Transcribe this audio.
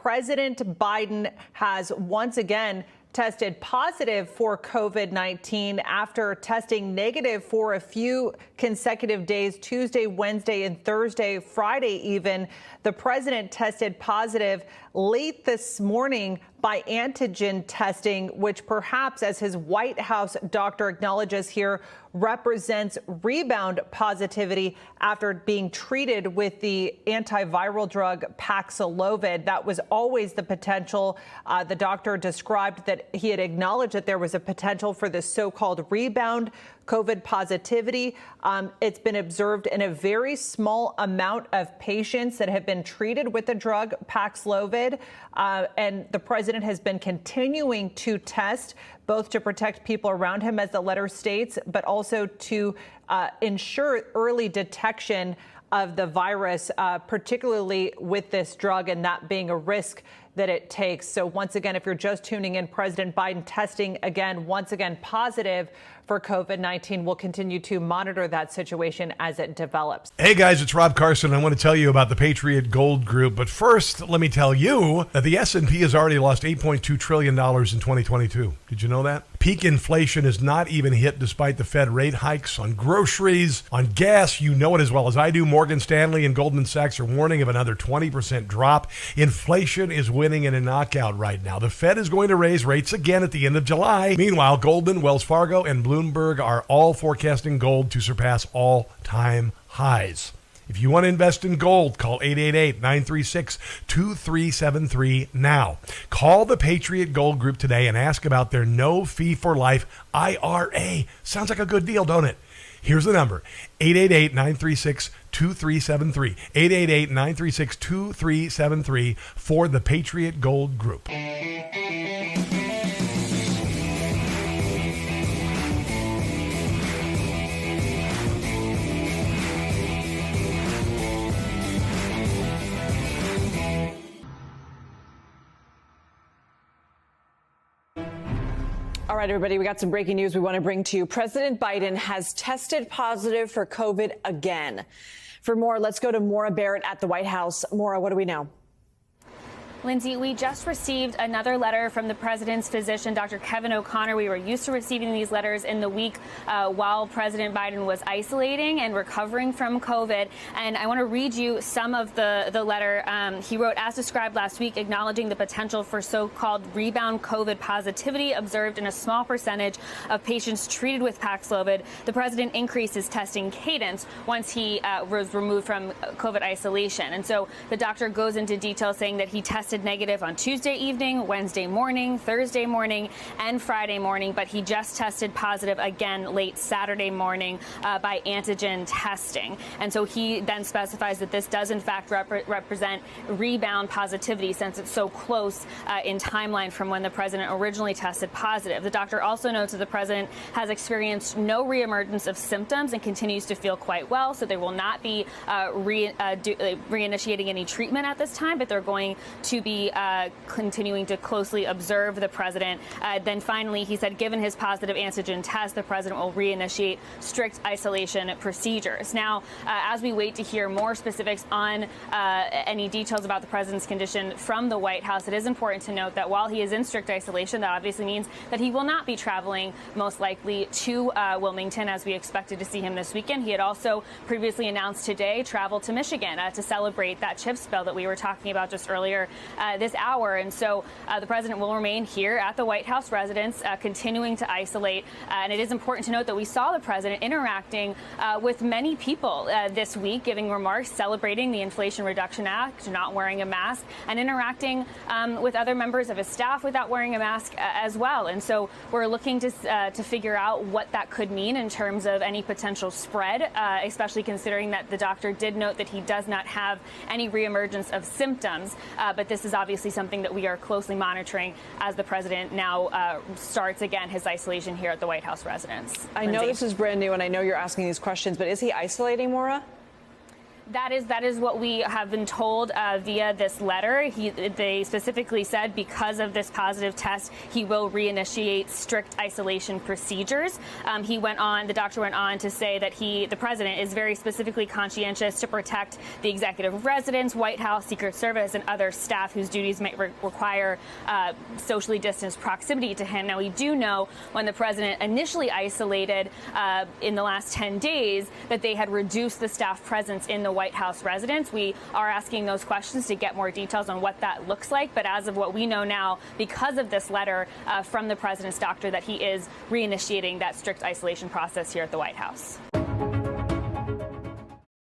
President Biden has once again tested positive for COVID-19 after testing negative for a few consecutive days, Tuesday, Wednesday, and Thursday, Friday even. The president tested positive late this morning by antigen testing, which perhaps, as his White House doctor acknowledges here, represents rebound positivity after being treated with the antiviral drug Paxlovid. That was always the potential. The doctor described that he had acknowledged that there was a potential for this so-called rebound COVID positivity. It's been observed in a very small amount of patients that have been treated with the drug Paxlovid. And the president has been continuing to test, both to protect people around him, as the letter states, but also to ensure early detection of the virus, particularly with this drug, and that being a risk that it takes. So once again, if you're just tuning in, President Biden testing again, once again, positive for COVID-19. We'll continue to monitor that situation as it develops. Hey guys, it's Rob Carson. I want to tell you about the Patriot Gold Group. But first, let me tell you that the S&P has already lost $8.2 trillion in 2022. Did you know that? Peak inflation is not even hit despite the Fed rate hikes on groceries, on gas. You know it as well as I do. Morgan Stanley and Goldman Sachs are warning of another 20% drop. Inflation is winning in a knockout right now. The Fed is going to raise rates again at the end of July. Meanwhile, Goldman, Wells Fargo, and Bloomberg are all forecasting gold to surpass all-time highs. If you want to invest in gold, call 888-936-2373 now. Call the Patriot Gold Group today and ask about their no-fee-for-life IRA. Sounds like a good deal, don't it? Here's the number, 888-936-2373, 888-936-2373 for the Patriot Gold Group. All right, everybody, we got some breaking news we want to bring to you. President Biden has tested positive for COVID again. For more, let's go to Maura Barrett at the White House. Maura, what do we know? Lindsay, we just received another letter from the president's physician, Dr. Kevin O'Connor. We were used to receiving these letters in the week while President Biden was isolating and recovering from COVID. And I want to read you some of the letter he wrote, as described last week, acknowledging the potential for so-called rebound COVID positivity observed in a small percentage of patients treated with Paxlovid. The president increased his testing cadence once he was removed from COVID isolation. And so the doctor goes into detail saying that he tested negative on Tuesday evening, Wednesday morning, Thursday morning, and Friday morning, but he just tested positive again late Saturday morning by antigen testing. And so he then specifies that this does in fact represent rebound positivity, since it's so close in timeline from when the president originally tested positive. The doctor also notes that the president has experienced no re-emergence of symptoms and continues to feel quite well, so they will not be reinitiating any treatment at this time, but they're going to be continuing to closely observe the president. Then finally, he said, given his positive antigen test, the president will reinitiate strict isolation procedures. Now, as we wait to hear more specifics on any details about the president's condition from the White House, it is important to note that while he is in strict isolation, that obviously means that he will not be traveling, most likely, to Wilmington, as we expected to see him this weekend. He had also previously announced today travel to Michigan to celebrate that chip spill that we were talking about just earlier this hour. And so the president will remain here at the White House residence, continuing to isolate. And it is important to note that we saw the president interacting with many people this week, giving remarks celebrating the Inflation Reduction Act, not wearing a mask, and interacting with other members of his staff without wearing a mask as well. And so we're looking to figure out what that could mean in terms of any potential spread, especially considering that the doctor did note that he does not have any reemergence of symptoms. But this is obviously something that we are closely monitoring as the president now starts again his isolation here at the White House residence. I know this is brand new, and I know you're asking these questions, but is he isolating, Maura? That is what we have been told via this letter. They specifically said because of this positive test, he will reinitiate strict isolation procedures. The doctor went on to say that the president is very specifically conscientious to protect the executive residence, White House, Secret Service, and other staff whose duties may require socially distanced proximity to him. Now, we do know when the president initially isolated in the last 10 days that they had reduced the staff presence in the White House residence. We are asking those questions to get more details on what that looks like. But as of what we know now, because of this letter from the president's doctor, that he is reinitiating that strict isolation process here at the White House.